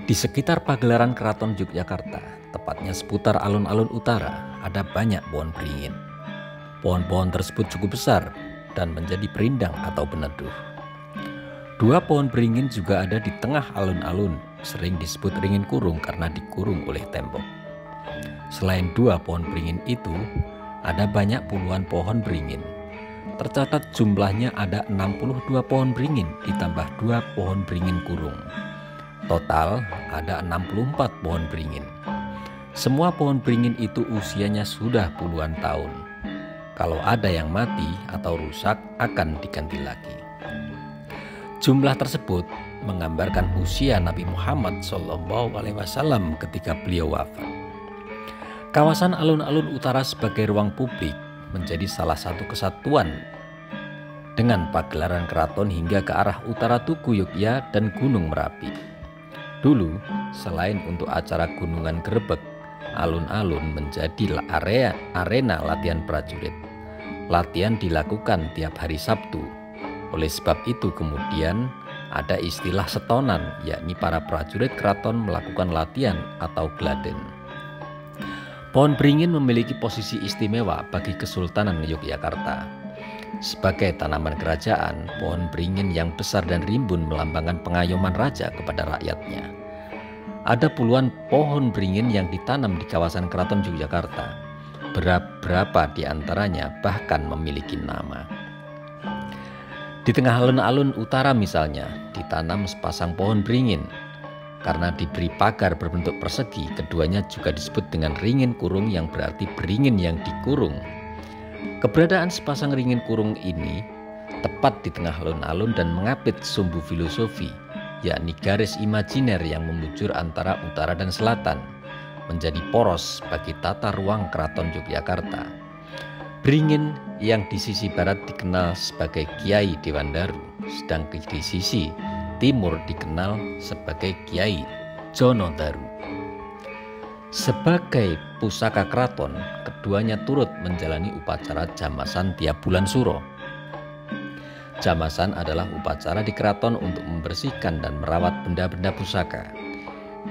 Di sekitar pagelaran Keraton Yogyakarta, tepatnya seputar alun-alun utara, ada banyak pohon beringin. Pohon-pohon tersebut cukup besar dan menjadi perindang atau peneduh. Dua pohon beringin juga ada di tengah alun-alun, sering disebut ringin kurung karena dikurung oleh tembok. Selain dua pohon beringin itu, ada banyak puluhan pohon beringin. Tercatat jumlahnya ada 62 pohon beringin ditambah 2 pohon beringin kurung. Total ada 64 pohon beringin. Semua pohon beringin itu usianya sudah puluhan tahun. Kalau ada yang mati atau rusak akan diganti lagi. Jumlah tersebut menggambarkan usia Nabi Muhammad SAW ketika beliau wafat. Kawasan alun-alun utara sebagai ruang publik menjadi salah satu kesatuan dengan pagelaran keraton hingga ke arah utara Tugu Yogya dan Gunung Merapi. Dulu, selain untuk acara gunungan Grebek, alun-alun menjadi arena latihan prajurit. Latihan dilakukan tiap hari Sabtu. Oleh sebab itu kemudian ada istilah setonan, yakni para prajurit keraton melakukan latihan atau gladen. Pohon beringin memiliki posisi istimewa bagi Kesultanan Yogyakarta. Sebagai tanaman kerajaan, pohon beringin yang besar dan rimbun melambangkan pengayoman raja kepada rakyatnya. Ada puluhan pohon beringin yang ditanam di kawasan Keraton Yogyakarta. Beberapa di antaranya bahkan memiliki nama. Di tengah alun-alun utara misalnya, ditanam sepasang pohon beringin. Karena diberi pagar berbentuk persegi, keduanya juga disebut dengan ringin kurung yang berarti beringin yang dikurung. Keberadaan sepasang ringin kurung ini tepat di tengah alun-alun dan mengapit sumbu filosofi, yakni garis imajiner yang membujur antara utara dan selatan, menjadi poros bagi tata ruang Keraton Yogyakarta. Beringin yang di sisi barat dikenal sebagai Kiai Dewandaru, sedangkan di sisi timur dikenal sebagai Kiai Jonodaru. Sebagai pusaka keraton, keduanya turut menjalani upacara jamasan tiap bulan suro. Jamasan adalah upacara di keraton untuk membersihkan dan merawat benda-benda pusaka.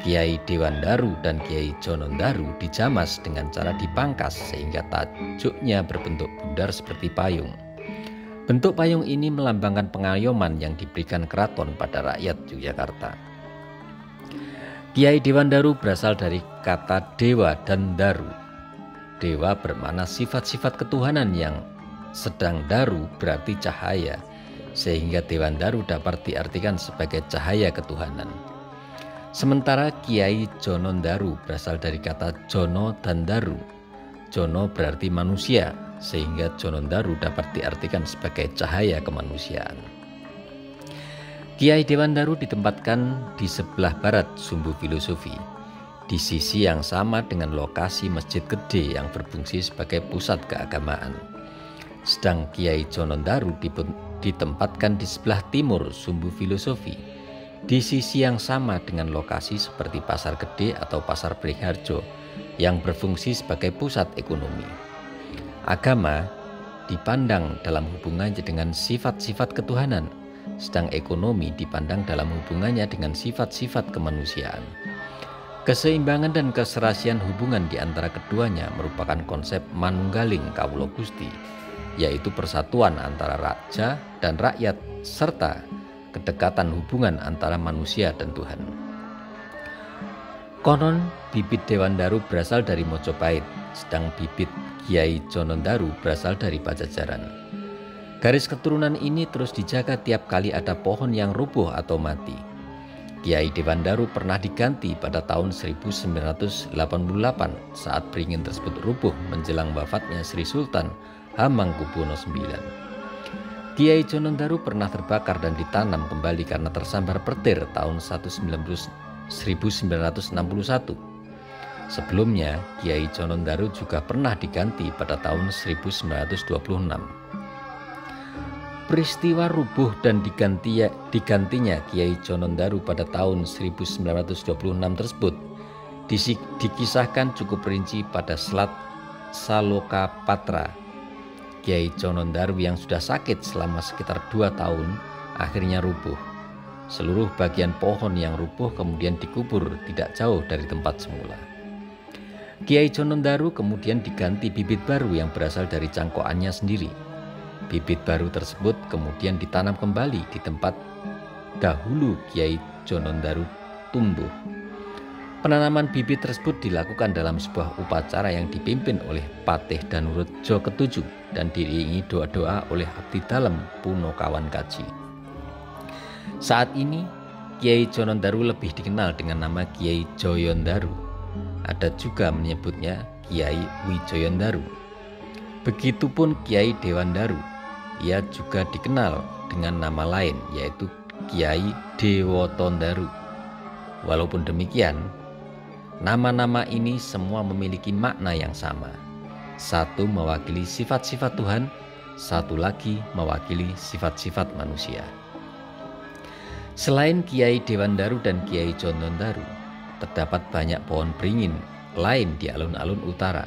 Kiai Dewandaru dan Kiai Jonodaru dijamas dengan cara dipangkas sehingga tajuknya berbentuk bundar seperti payung. Bentuk payung ini melambangkan pengayoman yang diberikan keraton pada rakyat Yogyakarta. Kiai Dewandaru berasal dari kata dewa dan daru. Dewa bermakna sifat-sifat ketuhanan yang sedang daru berarti cahaya, sehingga Dewandaru dapat diartikan sebagai cahaya ketuhanan. Sementara Kiai Jonodaru berasal dari kata jono dan daru. Jono berarti manusia, sehingga Jonodaru dapat diartikan sebagai cahaya kemanusiaan. Kiai Dewandaru ditempatkan di sebelah barat sumbu filosofi, di sisi yang sama dengan lokasi Masjid Gede yang berfungsi sebagai pusat keagamaan. Sedang Kiai Jonodaru ditempatkan di sebelah timur sumbu filosofi, di sisi yang sama dengan lokasi seperti Pasar Gede atau Pasar Beringharjo yang berfungsi sebagai pusat ekonomi. Agama dipandang dalam hubungannya dengan sifat-sifat ketuhanan, sedang ekonomi dipandang dalam hubungannya dengan sifat-sifat kemanusiaan. Keseimbangan dan keserasian hubungan di antara keduanya merupakan konsep manunggaling kawula Gusti, yaitu persatuan antara raja dan rakyat serta kedekatan hubungan antara manusia dan Tuhan. Konon bibit Dewandaru berasal dari Mojopahit, sedang bibit Kiai Jonodaru berasal dari Pajajaran. Garis keturunan ini terus dijaga tiap kali ada pohon yang rubuh atau mati. Kiai Dewandaru pernah diganti pada tahun 1988 saat beringin tersebut rubuh menjelang wafatnya Sri Sultan Hamengkubuwono IX. Kiai Jonodaru pernah terbakar dan ditanam kembali karena tersambar petir tahun 1961. Sebelumnya, Kiai Jonodaru juga pernah diganti pada tahun 1926. Peristiwa rubuh dan digantinya Kiai Jonodaru pada tahun 1926 tersebut dikisahkan cukup rinci pada Selat Salokapatra. Kiai Jonodaru yang sudah sakit selama sekitar 2 tahun akhirnya rubuh. Seluruh bagian pohon yang rubuh kemudian dikubur tidak jauh dari tempat semula. Kiai Jonondaru kemudian diganti bibit baru yang berasal dari cangkokannya sendiri. Bibit baru tersebut kemudian ditanam kembali di tempat dahulu Kiai Jonondaru tumbuh. Penanaman bibit tersebut dilakukan dalam sebuah upacara yang dipimpin oleh Patih Danurjo ke-7 dan diiringi doa-doa oleh abdi dalem Punokawan Kaji. Saat ini Kiai Jonondaru lebih dikenal dengan nama Kiai Joyondaru. Ada juga menyebutnya Kiai Wijoyondaru. Begitupun Kiai Dewandaru. Ia juga dikenal dengan nama lain yaitu Kiai Dewotondaru. Walaupun demikian, nama-nama ini semua memiliki makna yang sama. Satu mewakili sifat-sifat Tuhan, satu lagi mewakili sifat-sifat manusia. Selain Kiai Dewandaru dan Kiai Jonondaru, terdapat banyak pohon beringin lain di alun-alun utara.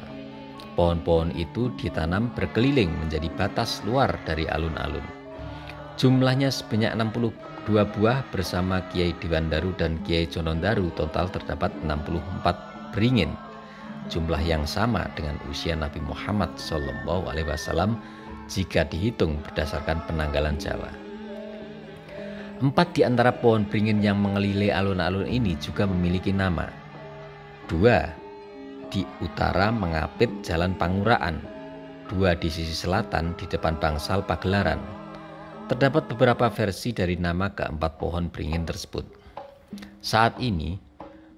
Pohon-pohon itu ditanam berkeliling menjadi batas luar dari alun-alun. Jumlahnya sebanyak 62 buah bersama Kiai Dewandaru dan Kiai Jonondaru, total terdapat 64 beringin. Jumlah yang sama dengan usia Nabi Muhammad SAW jika dihitung berdasarkan penanggalan Jawa. 4 di antara pohon beringin yang mengelilingi alun-alun ini juga memiliki nama. 2 di utara mengapit Jalan Panguraan, 2 di sisi selatan di depan Bangsal Pagelaran. Terdapat beberapa versi dari nama keempat pohon beringin tersebut. Saat ini,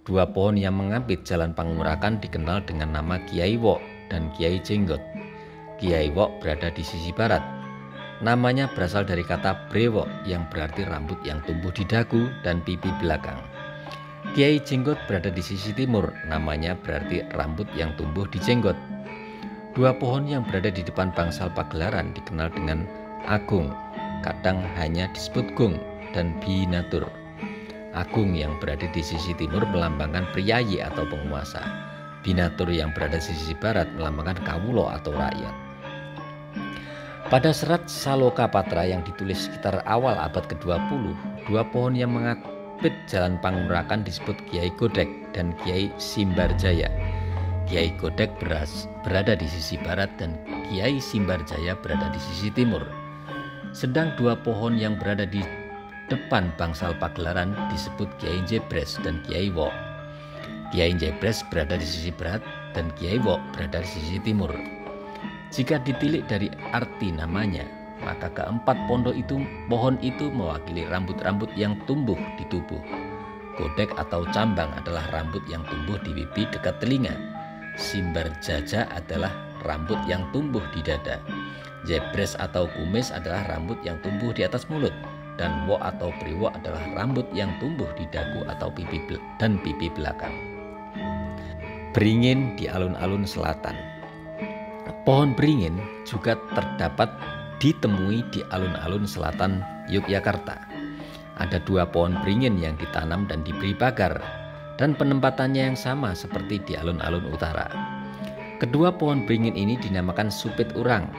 2 pohon yang mengapit Jalan Pangurakan dikenal dengan nama Kiai Wok dan Kiai Jenggot. Kiai Wok berada di sisi barat. Namanya berasal dari kata brewok yang berarti rambut yang tumbuh di dagu dan pipi belakang. Kiai Jenggot berada di sisi timur. Namanya berarti rambut yang tumbuh di jenggot. 2 pohon yang berada di depan Bangsal Pagelaran dikenal dengan Agung, kadang hanya disebut Gung, dan Binatur. Agung yang berada di sisi timur melambangkan priyayi atau penguasa. Binatur yang berada di sisi barat melambangkan kawulo atau rakyat. Pada serat Salokapatra yang ditulis sekitar awal abad ke-20, 2 pohon yang mengapit Jalan Pangurakan disebut Kiai Godek dan Kiai Simbarjaya. Kiai Godek berada di sisi barat dan Kiai Simbarjaya berada di sisi timur. Sedang 2 pohon yang berada di depan Bangsal Pagelaran disebut Kiai Jebres dan Kiai Wok. Kiai Jebres berada di sisi barat dan Kiai Wok berada di sisi timur. Jika ditilik dari arti namanya, maka keempat pohon itu mewakili rambut-rambut yang tumbuh di tubuh. Godek atau cambang adalah rambut yang tumbuh di pipi dekat telinga. Simbarjaja adalah rambut yang tumbuh di dada. Jebres atau kumis adalah rambut yang tumbuh di atas mulut. Dan wok atau priwok adalah rambut yang tumbuh di dagu atau pipi belakang. Beringin di alun-alun selatan. Pohon beringin juga terdapat ditemui di alun-alun selatan Yogyakarta. Ada 2 pohon beringin yang ditanam dan diberi pagar, dan penempatannya yang sama seperti di alun-alun utara. Kedua pohon beringin ini dinamakan supit urang.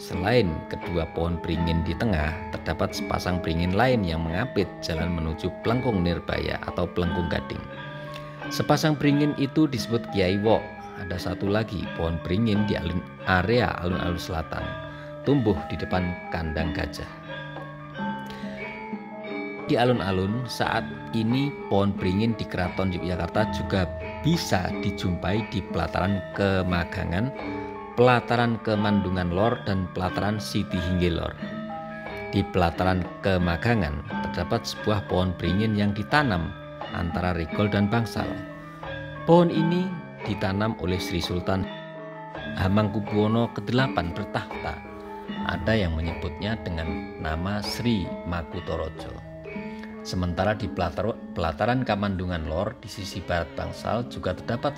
Selain kedua pohon beringin di tengah, terdapat sepasang beringin lain yang mengapit jalan menuju Plengkung Nirbaya atau Plengkung Gading. Sepasang beringin itu disebut Kiai Wok. Ada satu lagi pohon beringin di area alun-alun selatan, tumbuh di depan kandang gajah. Di alun-alun saat ini pohon beringin di Keraton Yogyakarta juga bisa dijumpai di pelataran Kemagangan, pelataran Kemandungan Lor, dan pelataran Siti Hingge Lor. Di pelataran Kemagangan terdapat sebuah pohon beringin yang ditanam antara Rigol dan Bangsal. Pohon ini ditanam oleh Sri Sultan Hamengkubuwono ke-8 bertahta. Ada yang menyebutnya dengan nama Sri Makutaraja. Sementara di pelataran Kamandungan Lor di sisi barat Bangsal juga terdapat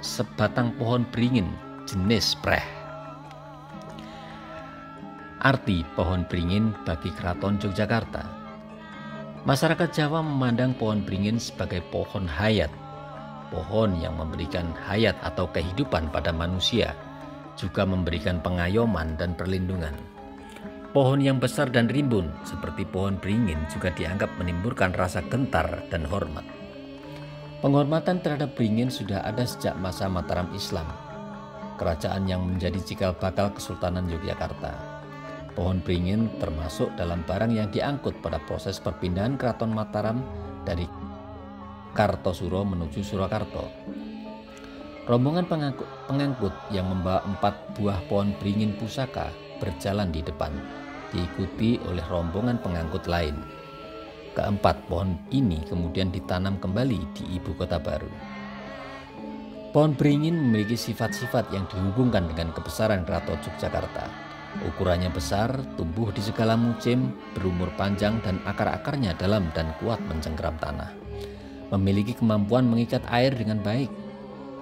sebatang pohon beringin jenis preh. Arti pohon beringin bagi Keraton Yogyakarta. Masyarakat Jawa memandang pohon beringin sebagai pohon hayat, pohon yang memberikan hayat atau kehidupan pada manusia, juga memberikan pengayoman dan perlindungan. Pohon yang besar dan rimbun seperti pohon beringin juga dianggap menimbulkan rasa gentar dan hormat. Penghormatan terhadap beringin sudah ada sejak masa Mataram Islam, kerajaan yang menjadi cikal bakal Kesultanan Yogyakarta. Pohon beringin termasuk dalam barang yang diangkut pada proses perpindahan Keraton Mataram dari Kartosuro menuju Surakarta. Rombongan pengangkut yang membawa 4 buah pohon beringin pusaka berjalan di depan, diikuti oleh rombongan pengangkut lain. Keempat pohon ini kemudian ditanam kembali di ibu kota baru. Pohon beringin memiliki sifat-sifat yang dihubungkan dengan kebesaran Keraton Yogyakarta. Ukurannya besar, tumbuh di segala musim, berumur panjang dan akar-akarnya dalam dan kuat mencengkeram tanah. Memiliki kemampuan mengikat air dengan baik.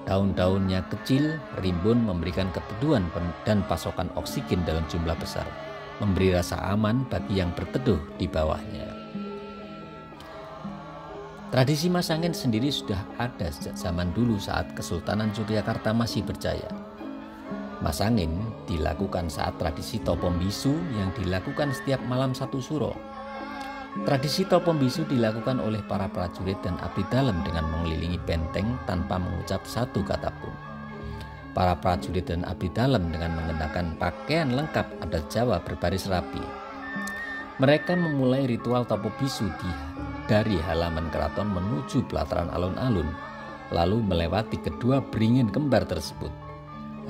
Daun-daunnya kecil, rimbun, memberikan keteduhan dan pasokan oksigen dalam jumlah besar, memberi rasa aman bagi yang berteduh di bawahnya. Tradisi masangin sendiri sudah ada sejak zaman dulu saat Kesultanan Yogyakarta masih berjaya. Masangin dilakukan saat tradisi Topom Bisu yang dilakukan setiap malam 1 suro. Tradisi Topom Bisu dilakukan oleh para prajurit dan abdi dalam dengan mengelilingi benteng tanpa mengucap satu kata pun. Para prajurit dan abdi dalam dengan mengenakan pakaian lengkap adat Jawa berbaris rapi. Mereka memulai ritual Topom Bisu dari halaman keraton menuju pelataran alun-alun, lalu melewati kedua beringin kembar tersebut.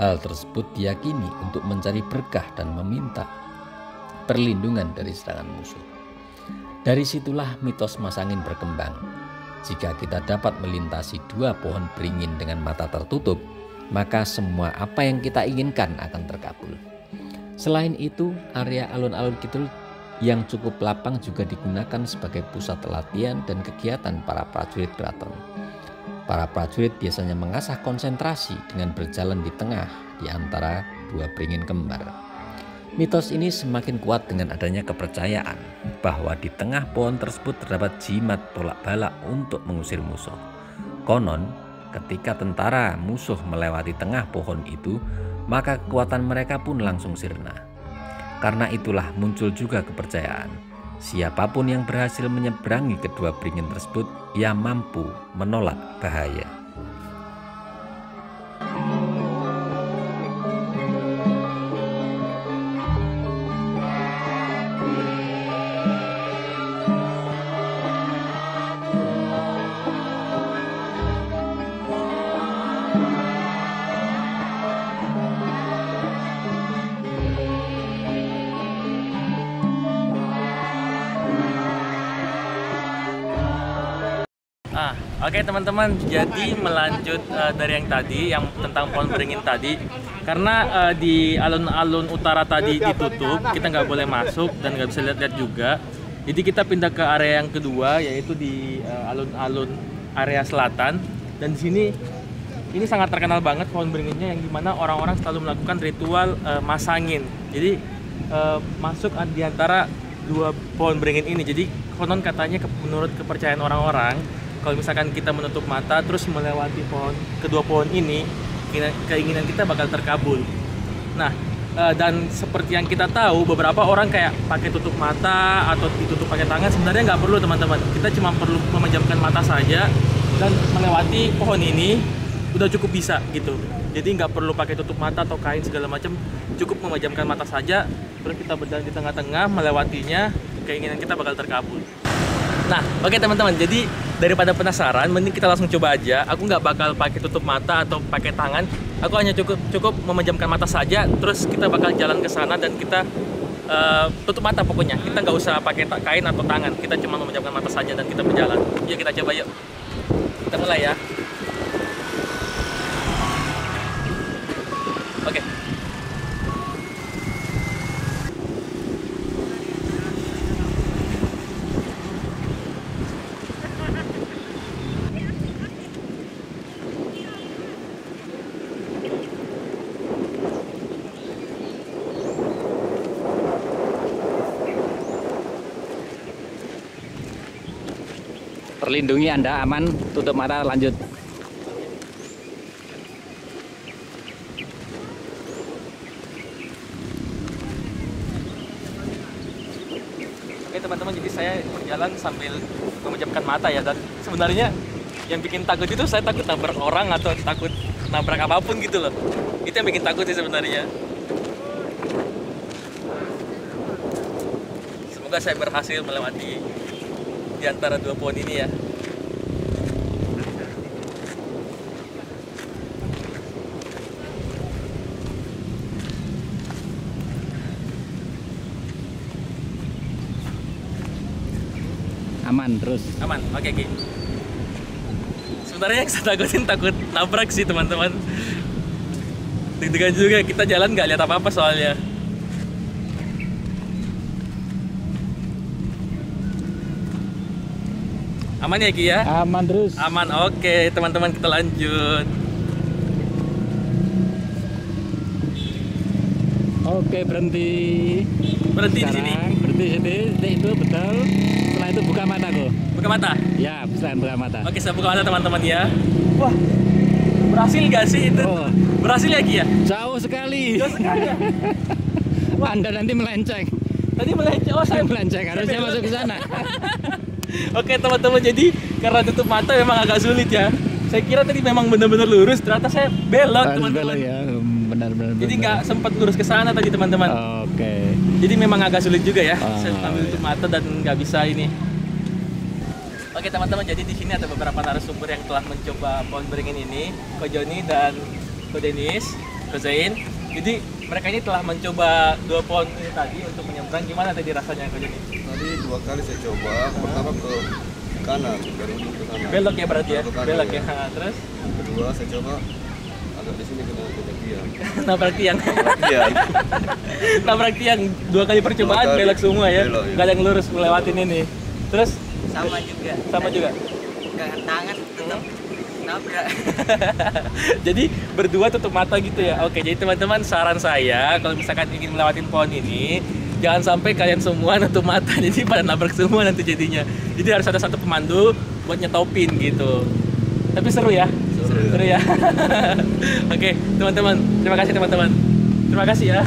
Hal tersebut diyakini untuk mencari berkah dan meminta perlindungan dari serangan musuh. Dari situlah mitos masangin berkembang. Jika kita dapat melintasi 2 pohon beringin dengan mata tertutup, maka semua apa yang kita inginkan akan terkabul. Selain itu, area alun-alun kidul yang cukup lapang juga digunakan sebagai pusat latihan dan kegiatan para prajurit keraton. Para prajurit biasanya mengasah konsentrasi dengan berjalan di tengah di antara 2 beringin kembar. Mitos ini semakin kuat dengan adanya kepercayaan bahwa di tengah pohon tersebut terdapat jimat tolak balak untuk mengusir musuh. Konon, ketika tentara musuh melewati tengah pohon itu, maka kekuatan mereka pun langsung sirna. Karena itulah muncul juga kepercayaan, siapapun yang berhasil menyeberangi kedua beringin tersebut, ia mampu menolak bahaya. Oke teman-teman, jadi melanjut dari yang tadi, yang tentang pohon beringin tadi, karena di alun-alun utara tadi ditutup, kita nggak boleh masuk dan nggak bisa lihat-lihat juga. Jadi kita pindah ke area yang kedua, yaitu di alun-alun area selatan. Dan di sini ini sangat terkenal banget pohon beringinnya, yang dimana orang-orang selalu melakukan ritual masangin. Jadi masuk di antara 2 pohon beringin ini. Jadi konon katanya menurut kepercayaan orang-orang, kalau misalkan kita menutup mata terus melewati kedua pohon ini, keinginan kita bakal terkabul. Nah, dan seperti yang kita tahu, beberapa orang kayak pakai tutup mata atau ditutup pakai tangan, sebenarnya nggak perlu teman-teman. Kita cuma perlu memejamkan mata saja dan melewati pohon ini udah cukup bisa gitu. Jadi nggak perlu pakai tutup mata atau kain segala macam, cukup memejamkan mata saja, terus kita berjalan di tengah-tengah, melewatinya, keinginan kita bakal terkabul. Nah, oke teman-teman, jadi daripada penasaran, mending kita langsung coba aja. Aku nggak bakal pakai tutup mata atau pakai tangan. Aku hanya cukup memejamkan mata saja. Terus kita bakal jalan ke sana dan kita tutup mata pokoknya. Kita nggak usah pakai kain atau tangan. Kita cuma memejamkan mata saja dan kita berjalan. Yuk kita coba yuk. Kita mulai ya. Oke. Terlindungi, Anda aman, tutup mata, lanjut. saya berjalan sambil memejamkan mata ya, dan sebenarnya yang bikin takut itu saya takut nabrak orang atau takut nabrak apapun gitu loh. Itu yang bikin takut sih sebenarnya. Semoga saya berhasil melewati di antara dua pohon ini ya. Aman terus. Aman, oke. Sebenarnya yang saya takutin takut nabrak sih teman-teman. Deg-degan juga, kita jalan nggak lihat apa-apa soalnya. Aman ya Ki ya? Aman terus. Aman, oke teman-teman, kita lanjut. Oke, berhenti. Berhenti di sini. Berhenti di sini, itu betul. Setelah itu buka mata kok. Buka mata. Ya, silahkan buka mata. Oke, saya buka mata teman-teman ya. Wah, berhasil nggak sih itu? Oh. Berhasil ya Ki ya? Jauh sekali. Jauh sekali ya? Anda nanti melenceng. Tadi melenceng, oh saya Melenceng, harusnya masuk ke sana. Oke teman-teman, jadi karena tutup mata memang agak sulit ya. Saya kira tadi memang benar-benar lurus, ternyata saya belok teman-teman. Ya, benar-benar. Jadi nggak sempat lurus ke sana tadi teman-teman. Oke. Jadi memang agak sulit juga ya. Saya ambil iya. tutup mata dan nggak bisa ini. Oke teman-teman, jadi di sini ada beberapa narasumber yang telah mencoba pohon beringin ini, Ko Joni dan Ko Denis, Ko Zain. Jadi mereka ini telah mencoba dua pohon ini tadi untuk menyeberang. Gimana tadi rasanya Ko Joni? Tadi 2 kali saya coba, pertama ke kanan, dari ujung ke kanan. Belok ya berarti ya? Belok ke kanan, Belok ya. ya. Terus Kedua saya coba agak di sini kena kejadian. nabrak tiang. Iya. Nabrak tiang 2 kali percobaan, 2 kali. belok semua ya. Belok, ya. Gak ada yang lurus melewatin ini. Terus Sama juga. sama juga. Pegangan tangan tetap nabrak. Jadi berdua tutup mata gitu ya. Oke, jadi teman-teman, saran saya kalau misalkan ingin melewati pohon ini, jangan sampai kalian semua nutup mata, jadi pada nabrak semua nanti jadinya. Jadi harus ada satu pemandu buat nyetopin gitu. Tapi seru ya. Seru ya. Oke, teman-teman, terima kasih teman-teman. Terima kasih ya.